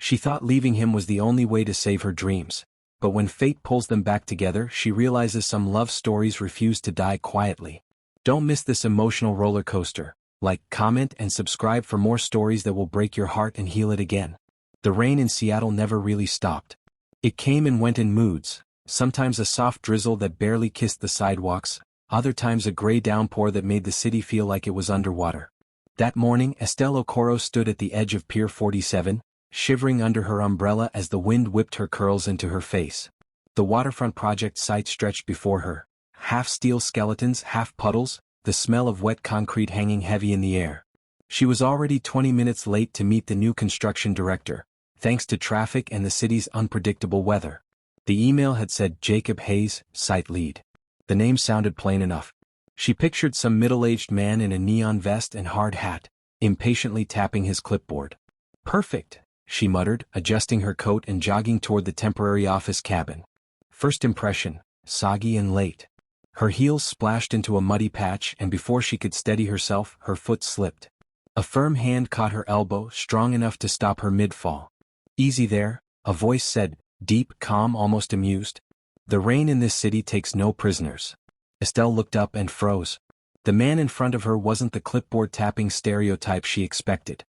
She thought leaving him was the only way to save her dreams. But when fate pulls them back together, she realizes some love stories refuse to die quietly. Don't miss this emotional roller coaster. Like, comment, and subscribe for more stories that will break your heart and heal it again. The rain in Seattle never really stopped. It came and went in moods, sometimes a soft drizzle that barely kissed the sidewalks, other times a gray downpour that made the city feel like it was underwater. That morning, Estelle Okoro stood at the edge of Pier 47, shivering under her umbrella as the wind whipped her curls into her face. The waterfront project site stretched before her, half steel skeletons, half puddles, the smell of wet concrete hanging heavy in the air. She was already 20 minutes late to meet the new construction director, thanks to traffic and the city's unpredictable weather. The email had said Jacob Hayes, site lead. The name sounded plain enough. She pictured some middle-aged man in a neon vest and hard hat, impatiently tapping his clipboard. Perfect, she muttered, adjusting her coat and jogging toward the temporary office cabin. First impression, soggy and late. Her heels splashed into a muddy patch, and before she could steady herself, her foot slipped. A firm hand caught her elbow, strong enough to stop her mid-fall. Easy there, a voice said, deep, calm, almost amused. The rain in this city takes no prisoners. Estelle looked up and froze. The man in front of her wasn't the clipboard-tapping stereotype she expected.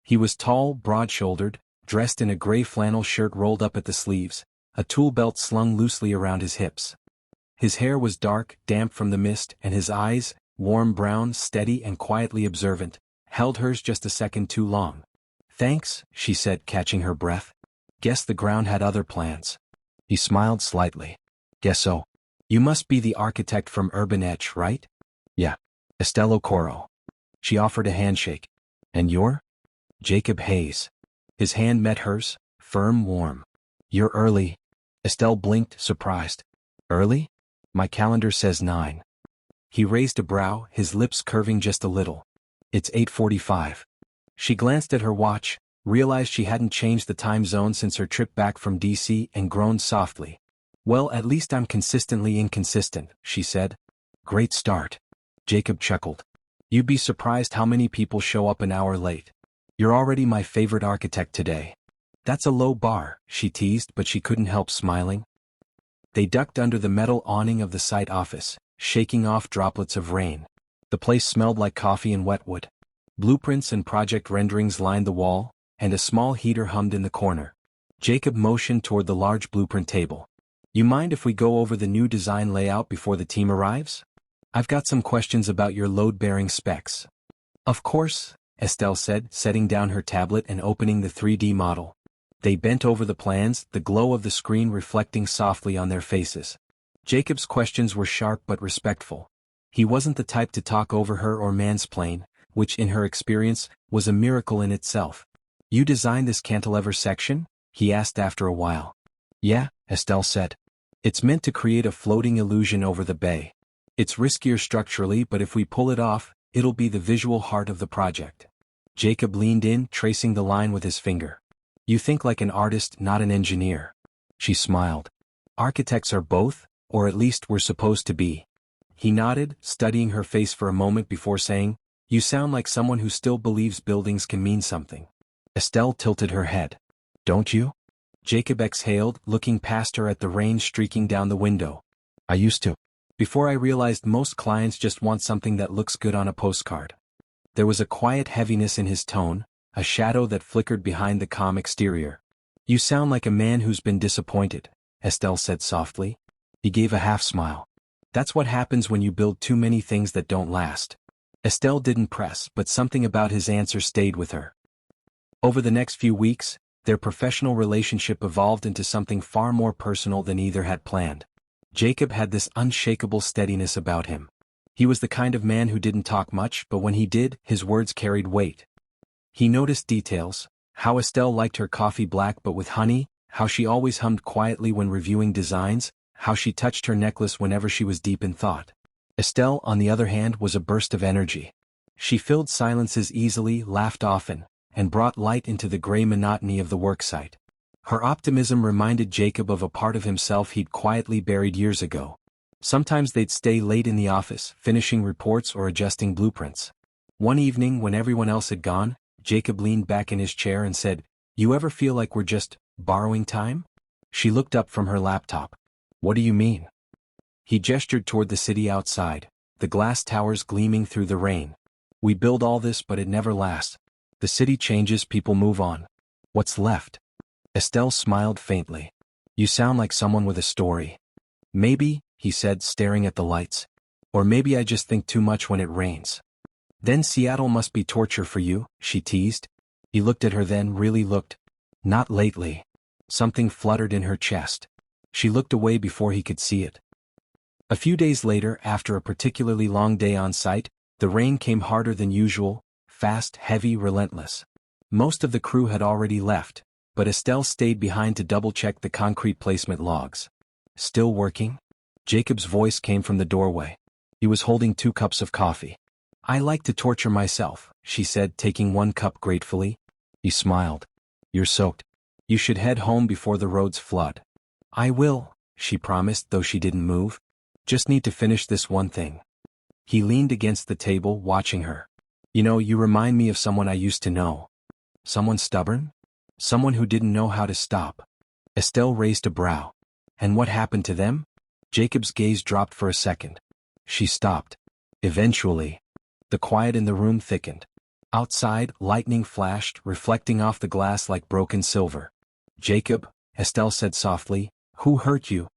He was tall, broad-shouldered, dressed in a gray flannel shirt rolled up at the sleeves, a tool belt slung loosely around his hips. His hair was dark, damp from the mist, and his eyes, warm brown, steady and quietly observant, held hers just a second too long. Thanks, she said, catching her breath. Guess the ground had other plans. He smiled slightly. Guess so. You must be the architect from Urban Etch, right? Yeah. Estelle Okoro. She offered a handshake. And you're? Jacob Hayes. His hand met hers, firm, warm. You're early. Estelle blinked, surprised. Early? My calendar says 9. He raised a brow, his lips curving just a little. It's 8:45. She glanced at her watch, realized she hadn't changed the time zone since her trip back from DC, and groaned softly. Well, at least I'm consistently inconsistent, she said. Great start. Jacob chuckled. You'd be surprised how many people show up an hour late. You're already my favorite architect today. That's a low bar, she teased, but she couldn't help smiling. They ducked under the metal awning of the site office, shaking off droplets of rain. The place smelled like coffee and wetwood. Blueprints and project renderings lined the wall, and a small heater hummed in the corner. Jacob motioned toward the large blueprint table. You mind if we go over the new design layout before the team arrives? I've got some questions about your load-bearing specs. Of course, Estelle said, setting down her tablet and opening the 3D model. They bent over the plans, the glow of the screen reflecting softly on their faces. Jacob's questions were sharp but respectful. He wasn't the type to talk over her or mansplain, which in her experience, was a miracle in itself. You designed this cantilever section? He asked after a while. Yeah, Estelle said. It's meant to create a floating illusion over the bay. It's riskier structurally, but if we pull it off, it'll be the visual heart of the project. Jacob leaned in, tracing the line with his finger. You think like an artist, not an engineer. She smiled. Architects are both, or at least we're supposed to be. He nodded, studying her face for a moment before saying, You sound like someone who still believes buildings can mean something. Estelle tilted her head. Don't you? Jacob exhaled, looking past her at the rain streaking down the window. I used to. Before I realized most clients just want something that looks good on a postcard. There was a quiet heaviness in his tone, a shadow that flickered behind the calm exterior. You sound like a man who's been disappointed, Estelle said softly. He gave a half-smile. That's what happens when you build too many things that don't last. Estelle didn't press, but something about his answer stayed with her. Over the next few weeks, their professional relationship evolved into something far more personal than either had planned. Jacob had this unshakable steadiness about him. He was the kind of man who didn't talk much, but when he did, his words carried weight. He noticed details, how Estelle liked her coffee black but with honey, how she always hummed quietly when reviewing designs, how she touched her necklace whenever she was deep in thought. Estelle, on the other hand, was a burst of energy. She filled silences easily, laughed often, and brought light into the gray monotony of the worksite. Her optimism reminded Jacob of a part of himself he'd quietly buried years ago. Sometimes they'd stay late in the office, finishing reports or adjusting blueprints. One evening when everyone else had gone, Jacob leaned back in his chair and said, You ever feel like we're just borrowing time? She looked up from her laptop. What do you mean? He gestured toward the city outside, the glass towers gleaming through the rain. We build all this but it never lasts. The city changes, people move on. What's left? Estelle smiled faintly. You sound like someone with a story. Maybe, he said, staring at the lights. Or maybe I just think too much when it rains. Then Seattle must be torture for you, she teased. He looked at her then, really looked. Not lately. Something fluttered in her chest. She looked away before he could see it. A few days later, after a particularly long day on site, the rain came harder than usual, fast, heavy, relentless. Most of the crew had already left, but Estelle stayed behind to double-check the concrete placement logs. Still working? Jacob's voice came from the doorway. He was holding 2 cups of coffee. I like to torture myself, she said, taking 1 cup gratefully. He smiled. You're soaked. You should head home before the roads flood. I will, she promised, though she didn't move. Just need to finish this one thing. He leaned against the table, watching her. You know, you remind me of someone I used to know. Someone stubborn? Someone who didn't know how to stop. Estelle raised a brow. And what happened to them? Jacob's gaze dropped for a second. She stopped. Eventually. The quiet in the room thickened. Outside, lightning flashed, reflecting off the glass like broken silver. Jacob, Estelle said softly, who hurt you?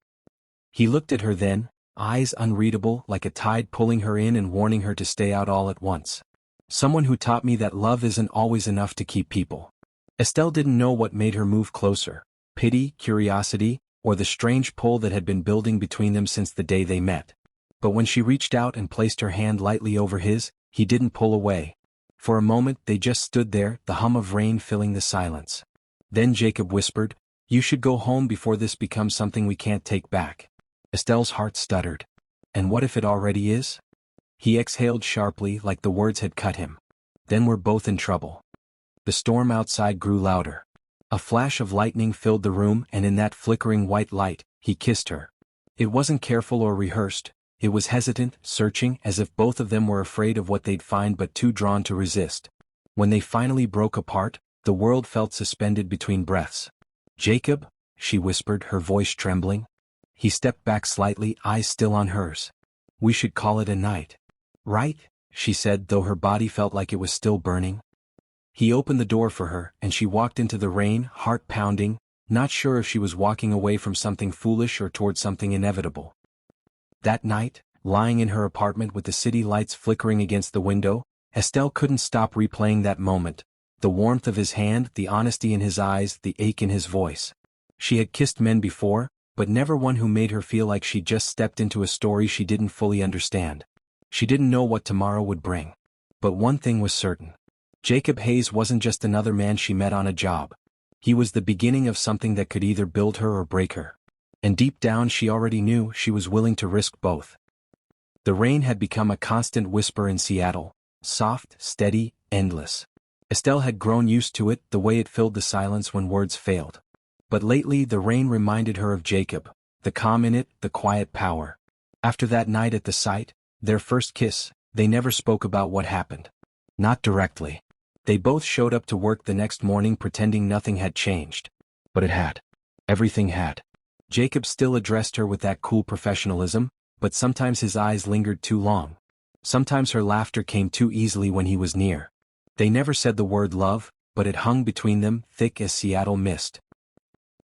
He looked at her then, eyes unreadable like a tide pulling her in and warning her to stay out all at once. Someone who taught me that love isn't always enough to keep people. Estelle didn't know what made her move closer, pity, curiosity, or the strange pull that had been building between them since the day they met. But when she reached out and placed her hand lightly over his, he didn't pull away. For a moment they just stood there, the hum of rain filling the silence. Then Jacob whispered, you should go home before this becomes something we can't take back. Estelle's heart stuttered. And what if it already is? He exhaled sharply like the words had cut him. Then we're both in trouble. The storm outside grew louder. A flash of lightning filled the room, and in that flickering white light, he kissed her. It wasn't careful or rehearsed. It was hesitant, searching, as if both of them were afraid of what they'd find but too drawn to resist. When they finally broke apart, the world felt suspended between breaths. Jacob, she whispered, her voice trembling. He stepped back slightly, eyes still on hers. We should call it a night. Right? She said, though her body felt like it was still burning. He opened the door for her, and she walked into the rain, heart pounding, not sure if she was walking away from something foolish or toward something inevitable. That night, lying in her apartment with the city lights flickering against the window, Estelle couldn't stop replaying that moment. The warmth of his hand, the honesty in his eyes, the ache in his voice. She had kissed men before, but never one who made her feel like she'd just stepped into a story she didn't fully understand. She didn't know what tomorrow would bring. But one thing was certain. Jacob Hayes wasn't just another man she met on a job. He was the beginning of something that could either build her or break her. And deep down she already knew she was willing to risk both. The rain had become a constant whisper in Seattle, soft, steady, endless. Estelle had grown used to it, the way it filled the silence when words failed. But lately the rain reminded her of Jacob, the calm in it, the quiet power. After that night at the site, their first kiss, they never spoke about what happened. Not directly. They both showed up to work the next morning pretending nothing had changed. But it had. Everything had. Jacob still addressed her with that cool professionalism, but sometimes his eyes lingered too long. Sometimes her laughter came too easily when he was near. They never said the word love, but it hung between them, thick as Seattle mist.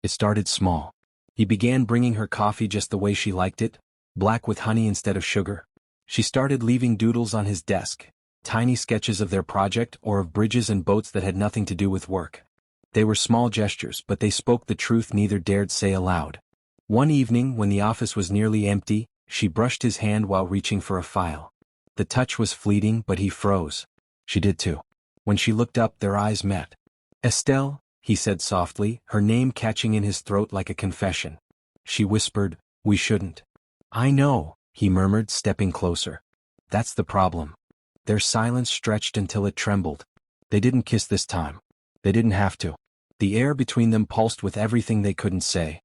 It started small. He began bringing her coffee just the way she liked it, black with honey instead of sugar. She started leaving doodles on his desk, tiny sketches of their project or of bridges and boats that had nothing to do with work. They were small gestures, but they spoke the truth neither dared say aloud. One evening, when the office was nearly empty, she brushed his hand while reaching for a file. The touch was fleeting, but he froze. She did too. When she looked up, their eyes met. Estelle, he said softly, her name catching in his throat like a confession. She whispered, we shouldn't. I know, he murmured, stepping closer. That's the problem. Their silence stretched until it trembled. They didn't kiss this time. They didn't have to. The air between them pulsed with everything they couldn't say.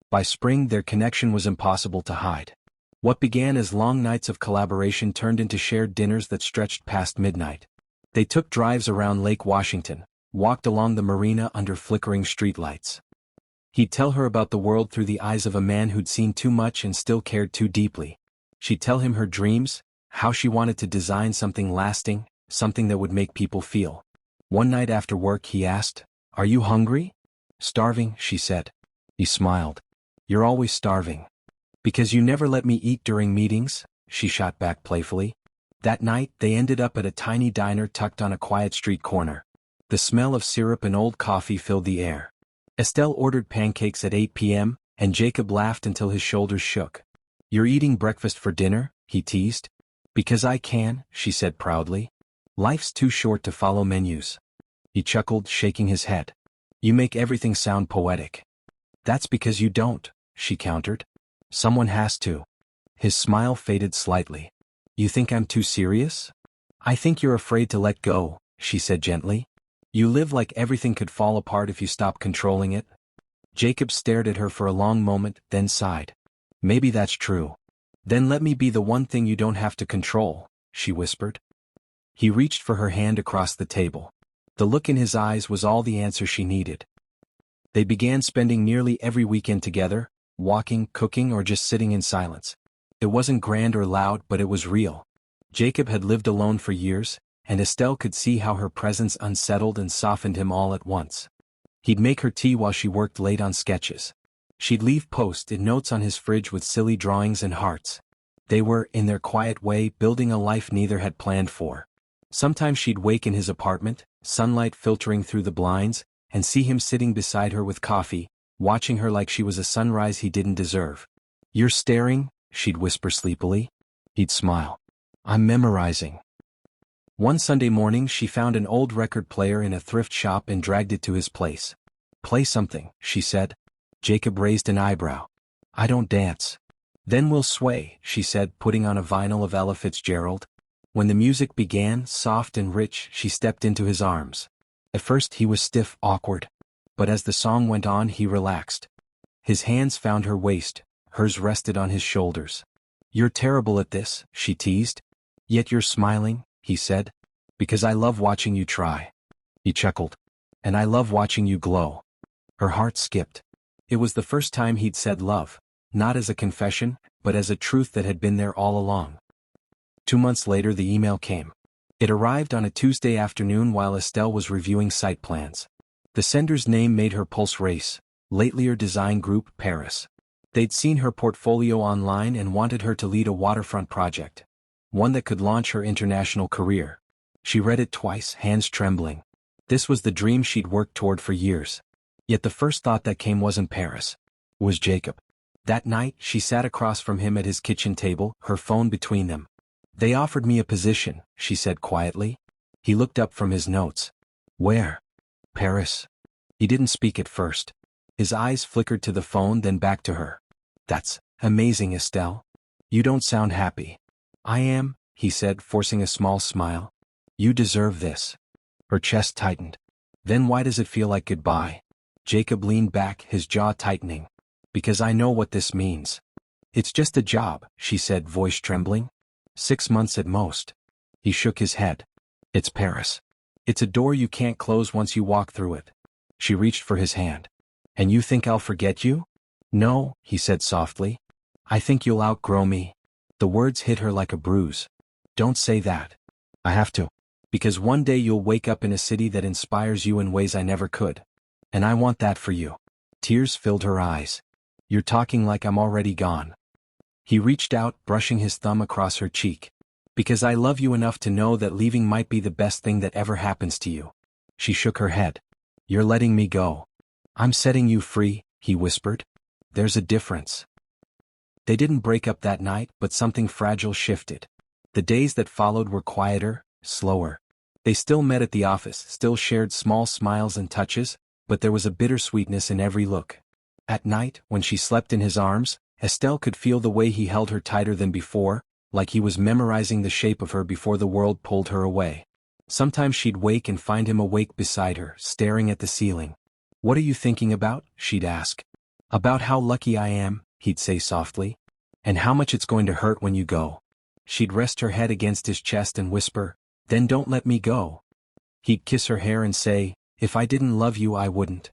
By spring, their connection was impossible to hide. What began as long nights of collaboration turned into shared dinners that stretched past midnight. They took drives around Lake Washington, walked along the marina under flickering streetlights. He'd tell her about the world through the eyes of a man who'd seen too much and still cared too deeply. She'd tell him her dreams, how she wanted to design something lasting, something that would make people feel. One night after work he asked, "Are you hungry?" "Starving," she said. He smiled. "You're always starving." "Because you never let me eat during meetings," she shot back playfully. That night they ended up at a tiny diner tucked on a quiet street corner. The smell of syrup and old coffee filled the air. Estelle ordered pancakes at 8 p.m., and Jacob laughed until his shoulders shook. "You're eating breakfast for dinner?" he teased. "Because I can," she said proudly. "Life's too short to follow menus." He chuckled, shaking his head. "You make everything sound poetic." "That's because you don't," she countered. "Someone has to." His smile faded slightly. "You think I'm too serious?" "I think you're afraid to let go," she said gently. "You live like everything could fall apart if you stop controlling it." Jacob stared at her for a long moment, then sighed. "Maybe that's true." "Then let me be the one thing you don't have to control," she whispered. He reached for her hand across the table. The look in his eyes was all the answer she needed. They began spending nearly every weekend together, walking, cooking, or just sitting in silence. It wasn't grand or loud, but it was real. Jacob had lived alone for years, and Estelle could see how her presence unsettled and softened him all at once. He'd make her tea while she worked late on sketches. She'd leave post-it notes on his fridge with silly drawings and hearts. They were, in their quiet way, building a life neither had planned for. Sometimes she'd wake in his apartment, sunlight filtering through the blinds, and see him sitting beside her with coffee, watching her like she was a sunrise he didn't deserve. "You're staring?" she'd whisper sleepily. He'd smile. "I'm memorizing." One Sunday morning she found an old record player in a thrift shop and dragged it to his place. "Play something," she said. Jacob raised an eyebrow. "I don't dance." "Then we'll sway," she said, putting on a vinyl of Ella Fitzgerald. When the music began, soft and rich, she stepped into his arms. At first he was stiff, awkward. But as the song went on he relaxed. His hands found her waist, hers rested on his shoulders. "You're terrible at this," she teased. "Yet you're smiling," he said. "Because I love watching you try." He chuckled. "And I love watching you glow." Her heart skipped. It was the first time he'd said love, not as a confession, but as a truth that had been there all along. 2 months later the email came. It arrived on a Tuesday afternoon while Estelle was reviewing site plans. The sender's name made her pulse race, Latelier Design Group, Paris. They'd seen her portfolio online and wanted her to lead a waterfront project. One that could launch her international career. She read it twice, hands trembling. This was the dream she'd worked toward for years. Yet the first thought that came wasn't Paris. It was Jacob. That night, she sat across from him at his kitchen table, her phone between them. "They offered me a position," she said quietly. He looked up from his notes. "Where?" "Paris." He didn't speak at first. His eyes flickered to the phone, then back to her. "That's amazing, Estelle. You don't sound happy." "I am," he said, forcing a small smile. "You deserve this." Her chest tightened. "Then why does it feel like goodbye?" Jacob leaned back, his jaw tightening. "Because I know what this means." "It's just a job," she said, voice trembling. 6 months at most. He shook his head. "It's Paris. It's a door you can't close once you walk through it." She reached for his hand. "And you think I'll forget you?" "No," he said softly. "I think you'll outgrow me." The words hit her like a bruise. "Don't say that." "I have to. Because one day you'll wake up in a city that inspires you in ways I never could. And I want that for you." Tears filled her eyes. "You're talking like I'm already gone." He reached out, brushing his thumb across her cheek. "Because I love you enough to know that leaving might be the best thing that ever happens to you." She shook her head. "You're letting me go." "I'm setting you free," he whispered. "There's a difference." They didn't break up that night, but something fragile shifted. The days that followed were quieter, slower. They still met at the office, still shared small smiles and touches, but there was a bittersweetness in every look. At night, when she slept in his arms, Estelle could feel the way he held her tighter than before, like he was memorizing the shape of her before the world pulled her away. Sometimes she'd wake and find him awake beside her, staring at the ceiling. "What are you thinking about?" she'd ask. "About how lucky I am," he'd say softly. "And how much it's going to hurt when you go." She'd rest her head against his chest and whisper, "Then don't let me go." He'd kiss her hair and say, If I didn't love you, I wouldn't.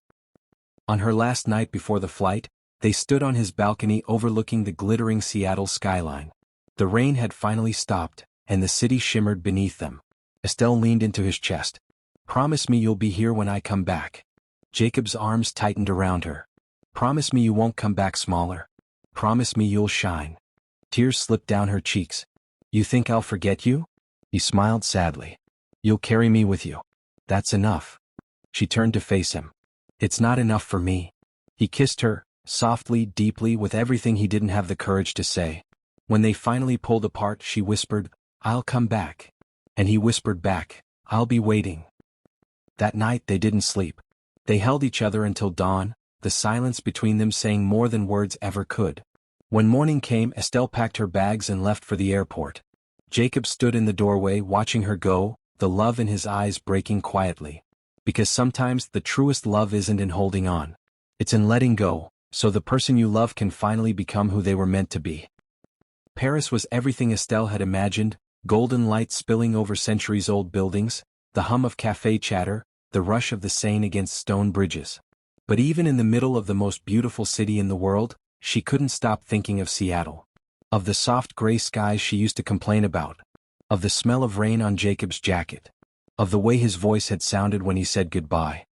On her last night before the flight, they stood on his balcony overlooking the glittering Seattle skyline. The rain had finally stopped, and the city shimmered beneath them. Estelle leaned into his chest. Promise me you'll be here when I come back. Jacob's arms tightened around her. Promise me you won't come back smaller. Promise me you'll shine. Tears slipped down her cheeks. You think I'll forget you? He smiled sadly. You'll carry me with you. That's enough. She turned to face him. It's not enough for me. He kissed her, softly, deeply, with everything he didn't have the courage to say. When they finally pulled apart, she whispered, I'll come back. And he whispered back, I'll be waiting. That night they didn't sleep. They held each other until dawn, the silence between them saying more than words ever could. When morning came, Estelle packed her bags and left for the airport. Jacob stood in the doorway watching her go, the love in his eyes breaking quietly. Because sometimes the truest love isn't in holding on. It's in letting go, so the person you love can finally become who they were meant to be. Paris was everything Estelle had imagined, golden light spilling over centuries-old buildings, the hum of cafe chatter, the rush of the Seine against stone bridges. But even in the middle of the most beautiful city in the world, she couldn't stop thinking of Seattle. Of the soft gray skies she used to complain about. Of the smell of rain on Jacob's jacket. Of the way his voice had sounded when he said goodbye.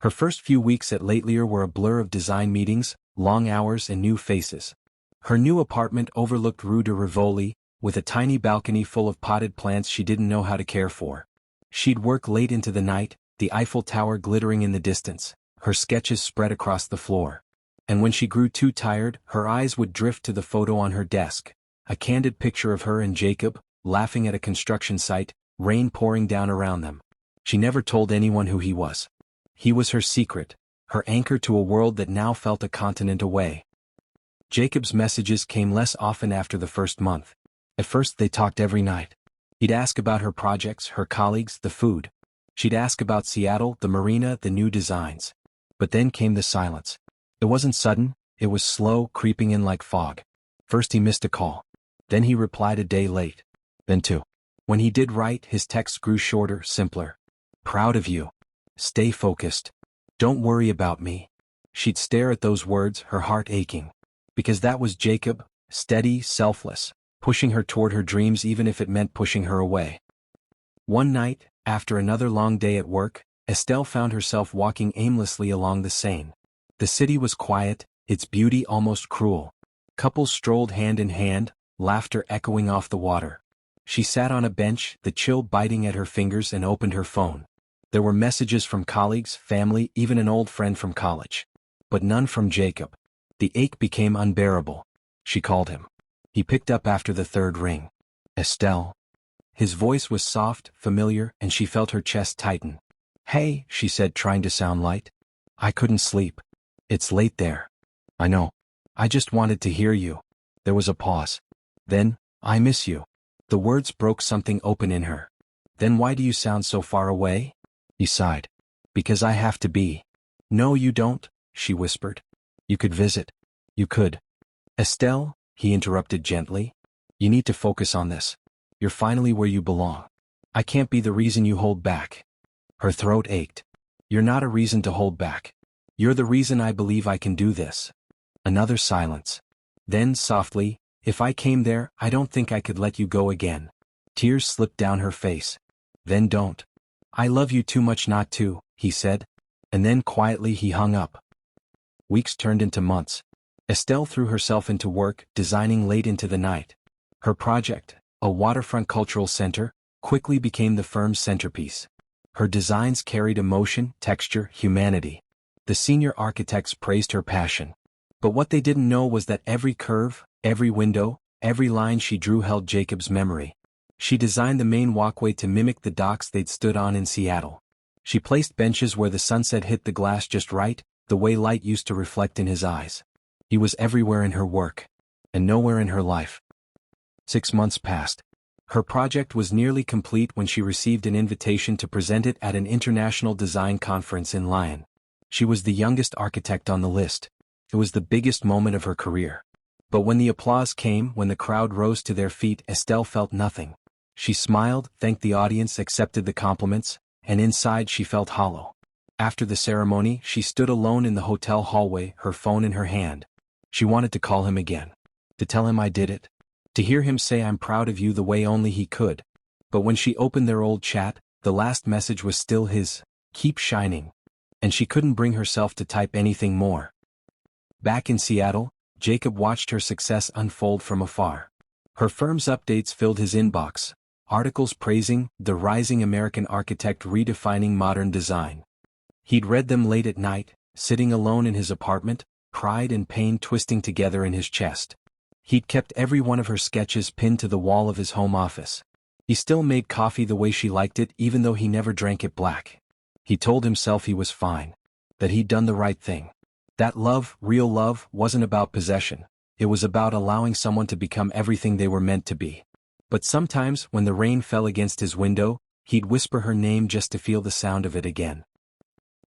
Her first few weeks at Latelier were a blur of design meetings, long hours and new faces. Her new apartment overlooked Rue de Rivoli, with a tiny balcony full of potted plants she didn't know how to care for. She'd work late into the night, the Eiffel Tower glittering in the distance, her sketches spread across the floor. And when she grew too tired, her eyes would drift to the photo on her desk, a candid picture of her and Jacob, laughing at a construction site, rain pouring down around them. She never told anyone who he was. He was her secret, her anchor to a world that now felt a continent away. Jacob's messages came less often after the first month. At first they talked every night. He'd ask about her projects, her colleagues, the food. She'd ask about Seattle, the marina, the new designs. But then came the silence. It wasn't sudden, it was slow, creeping in like fog. First he missed a call. Then he replied a day late. Then two. When he did write, his texts grew shorter, simpler. Proud of you. Stay focused. Don't worry about me. She'd stare at those words, her heart aching. Because that was Jacob, steady, selfless, pushing her toward her dreams even if it meant pushing her away. One night, after another long day at work, Estelle found herself walking aimlessly along the Seine. The city was quiet, its beauty almost cruel. Couples strolled hand in hand, laughter echoing off the water. She sat on a bench, the chill biting at her fingers, and opened her phone. There were messages from colleagues, family, even an old friend from college. But none from Jacob. The ache became unbearable. She called him. He picked up after the third ring. Estelle. His voice was soft, familiar, and she felt her chest tighten. Hey, she said, trying to sound light. I couldn't sleep. It's late there. I know. I just wanted to hear you. There was a pause. Then, I miss you. The words broke something open in her. Then why do you sound so far away? He sighed. Because I have to be. No, you don't, she whispered. You could visit. You could. Estelle, he interrupted gently. You need to focus on this. You're finally where you belong. I can't be the reason you hold back. Her throat ached. You're not a reason to hold back. You're the reason I believe I can do this. Another silence. Then, softly, if I came there, I don't think I could let you go again. Tears slipped down her face. Then don't. I love you too much not to, he said. And then quietly he hung up. Weeks turned into months. Estelle threw herself into work, designing late into the night. Her project, a waterfront cultural center, quickly became the firm's centerpiece. Her designs carried emotion, texture, humanity. The senior architects praised her passion. But what they didn't know was that every curve, every window, every line she drew held Jacob's memory. She designed the main walkway to mimic the docks they'd stood on in Seattle. She placed benches where the sunset hit the glass just right, the way light used to reflect in his eyes. He was everywhere in her work, and nowhere in her life. 6 months passed. Her project was nearly complete when she received an invitation to present it at an international design conference in Lyon. She was the youngest architect on the list. It was the biggest moment of her career. But when the applause came, when the crowd rose to their feet, Estelle felt nothing. She smiled, thanked the audience, accepted the compliments, and inside she felt hollow. After the ceremony, she stood alone in the hotel hallway, her phone in her hand. She wanted to call him again. To tell him I did it. To hear him say I'm proud of you the way only he could. But when she opened their old chat, the last message was still his, "Keep shining." And she couldn't bring herself to type anything more. Back in Seattle, Jacob watched her success unfold from afar. Her firm's updates filled his inbox, articles praising the rising American architect redefining modern design. He'd read them late at night, sitting alone in his apartment, pride and pain twisting together in his chest. He'd kept every one of her sketches pinned to the wall of his home office. He still made coffee the way she liked it even though he never drank it black. He told himself he was fine. That he'd done the right thing. That love, real love, wasn't about possession. It was about allowing someone to become everything they were meant to be. But sometimes, when the rain fell against his window, he'd whisper her name just to feel the sound of it again.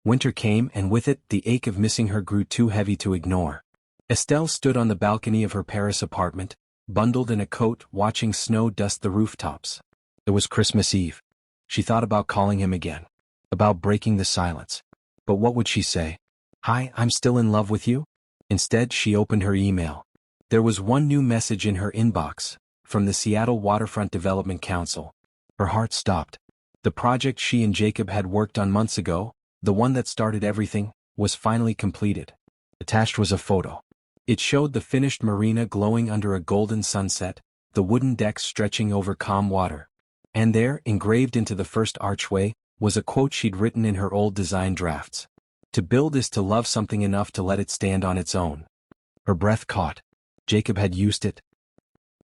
Winter came, and with it, the ache of missing her grew too heavy to ignore. Estelle stood on the balcony of her Paris apartment, bundled in a coat, watching snow dust the rooftops. It was Christmas Eve. She thought about calling him again. About breaking the silence. But what would she say? "Hi, I'm still in love with you?" Instead, she opened her email. There was one new message in her inbox, from the Seattle Waterfront Development Council. Her heart stopped. The project she and Jacob had worked on months ago, the one that started everything, was finally completed. Attached was a photo. It showed the finished marina glowing under a golden sunset, the wooden decks stretching over calm water. And there, engraved into the first archway, was a quote she'd written in her old design drafts. "To build is to love something enough to let it stand on its own." Her breath caught. Jacob had used it.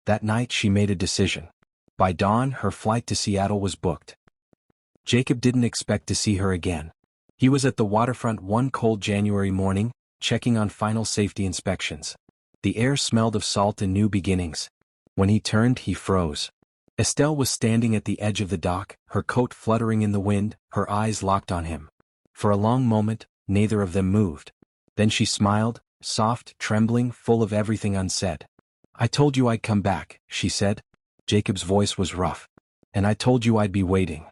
That night she made a decision. By dawn, her flight to Seattle was booked. Jacob didn't expect to see her again. He was at the waterfront one cold January morning, checking on final safety inspections. The air smelled of salt and new beginnings. When he turned, he froze. Estelle was standing at the edge of the dock, her coat fluttering in the wind, her eyes locked on him. For a long moment, neither of them moved. Then she smiled, soft, trembling, full of everything unsaid. "I told you I'd come back," she said. Jacob's voice was rough. "And I told you I'd be waiting."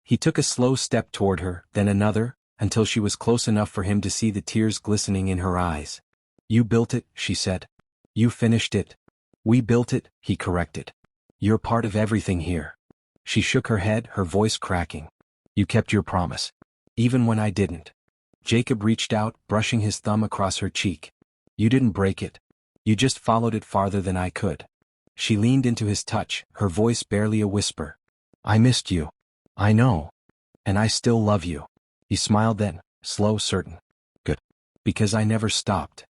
He took a slow step toward her, then another, until she was close enough for him to see the tears glistening in her eyes. "You built it," she said. "You finished it." "We built it," he corrected. "You're part of everything here." She shook her head, her voice cracking. "You kept your promise. Even when I didn't." Jacob reached out, brushing his thumb across her cheek. "You didn't break it. You just followed it farther than I could." She leaned into his touch, her voice barely a whisper. "I missed you. I know. And I still love you." He smiled then, slow, certain. "Good. Because I never stopped."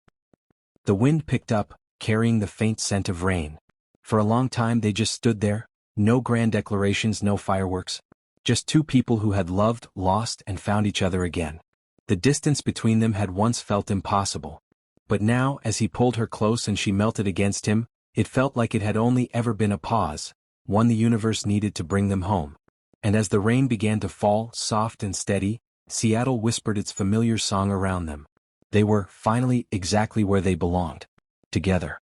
The wind picked up, carrying the faint scent of rain. For a long time they just stood there, no grand declarations, no fireworks. Just two people who had loved, lost, and found each other again. The distance between them had once felt impossible. But now, as he pulled her close and she melted against him, it felt like it had only ever been a pause, one the universe needed to bring them home. And as the rain began to fall, soft and steady, Seattle whispered its familiar song around them. They were, finally, exactly where they belonged. Together.